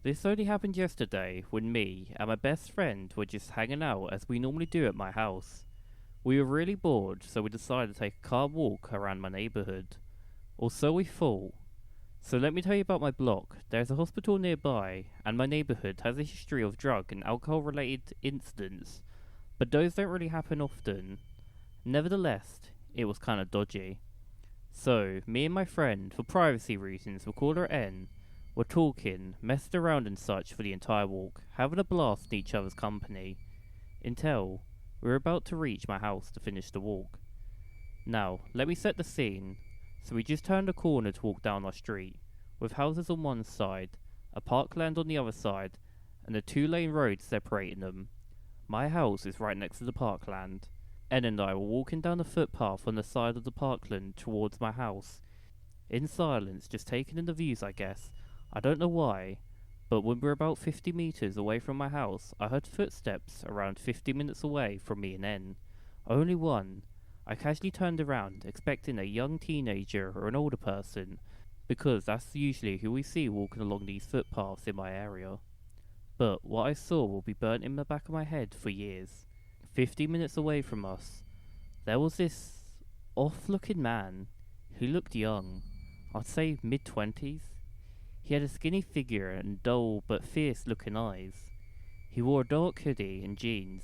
This only happened yesterday when me and my best friend were just hanging out as we normally do at my house. We were really bored, so we decided to take a car walk around my neighbourhood. Or so we thought. So let me tell you about my block. There's a hospital nearby, and my neighbourhood has a history of drug and alcohol related incidents, but those don't really happen often. Nevertheless, it was kinda dodgy. So, me and my friend, for privacy reasons, we'll call her N, were talking, messed around and such for the entire walk, having a blast in each other's company, until we were about to reach my house to finish the walk. Now, let me set the scene. So we just turned a corner to walk down our street, with houses on one side, a parkland on the other side, and a two-lane road separating them. My house is right next to the parkland. Ed and I were walking down the footpath on the side of the parkland towards my house, in silence, just taking in the views, I guess. I don't know why, but when we were about 50 meters away from my house, I heard footsteps around 50 minutes away from me and N. Only one. I casually turned around, expecting a young teenager or an older person, because that's usually who we see walking along these footpaths in my area. But what I saw will be burnt in the back of my head for years. 50 minutes away from us, there was this off-looking man who looked young. I'd say mid-20s. He had a skinny figure and dull but fierce-looking eyes. He wore a dark hoodie and jeans,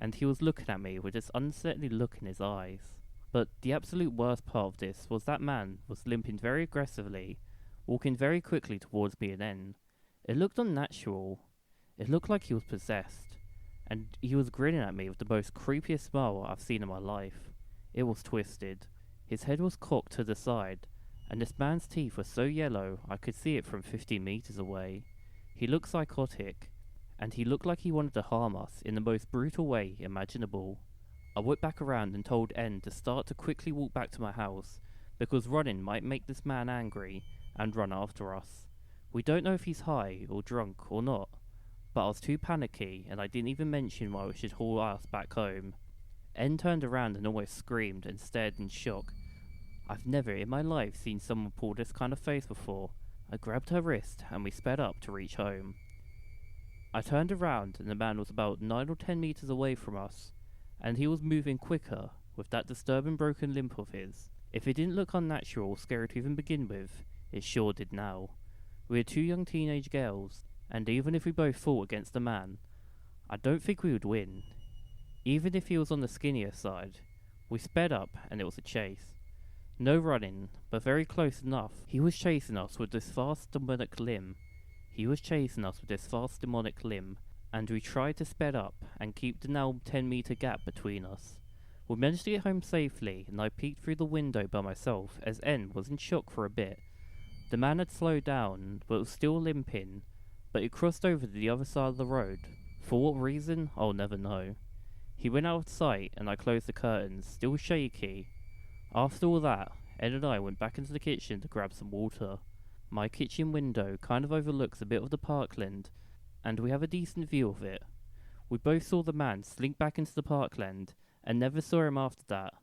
and he was looking at me with this unsettling look in his eyes. But the absolute worst part of this was that man was limping very aggressively, walking very quickly towards me and N. It looked unnatural. It looked like he was possessed, and he was grinning at me with the most creepiest smile I've seen in my life. It was twisted. His head was cocked to the side, and this man's teeth were so yellow I could see it from 15 meters away. He looked psychotic, and he looked like he wanted to harm us in the most brutal way imaginable. I whipped back around and told N to start to quickly walk back to my house, because running might make this man angry and run after us. We don't know if he's high or drunk or not, but I was too panicky and I didn't even mention why we should haul ass back home. N turned around and almost screamed and stared in shock. I've never in my life seen someone pull this kind of face before. I grabbed her wrist and we sped up to reach home. I turned around and the man was about 9 or 10 meters away from us, and he was moving quicker with that disturbing broken limp of his. If it didn't look unnatural or scary to even begin with, it sure did now. We were two young teenage girls, and even if we both fought against the man, I don't think we would win. Even if he was on the skinnier side. We sped up and it was a chase. No running, but very close enough. He was chasing us with this fast demonic limb. And we tried to sped up and keep the now 10-meter gap between us. We managed to get home safely, and I peeked through the window by myself as N was in shock for a bit. The man had slowed down, but was still limping, but he crossed over to the other side of the road. For what reason, I'll never know. He went out of sight, and I closed the curtains, still shaky. After all that, Ed and I went back into the kitchen to grab some water. My kitchen window kind of overlooks a bit of the parkland, and we have a decent view of it. We both saw the man slink back into the parkland, and never saw him after that.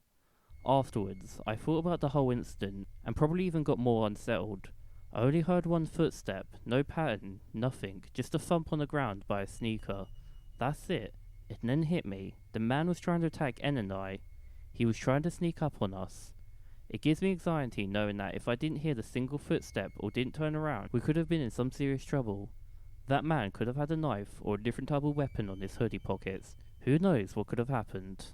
Afterwards, I thought about the whole incident, and probably even got more unsettled. I only heard one footstep, no pattern, nothing, just a thump on the ground by a sneaker. That's it. It then hit me. The man was trying to attack N and I. He was trying to sneak up on us. It gives me anxiety knowing that if I didn't hear the single footstep or didn't turn around, we could have been in some serious trouble. That man could have had a knife or a different type of weapon on his hoodie pockets. Who knows what could have happened.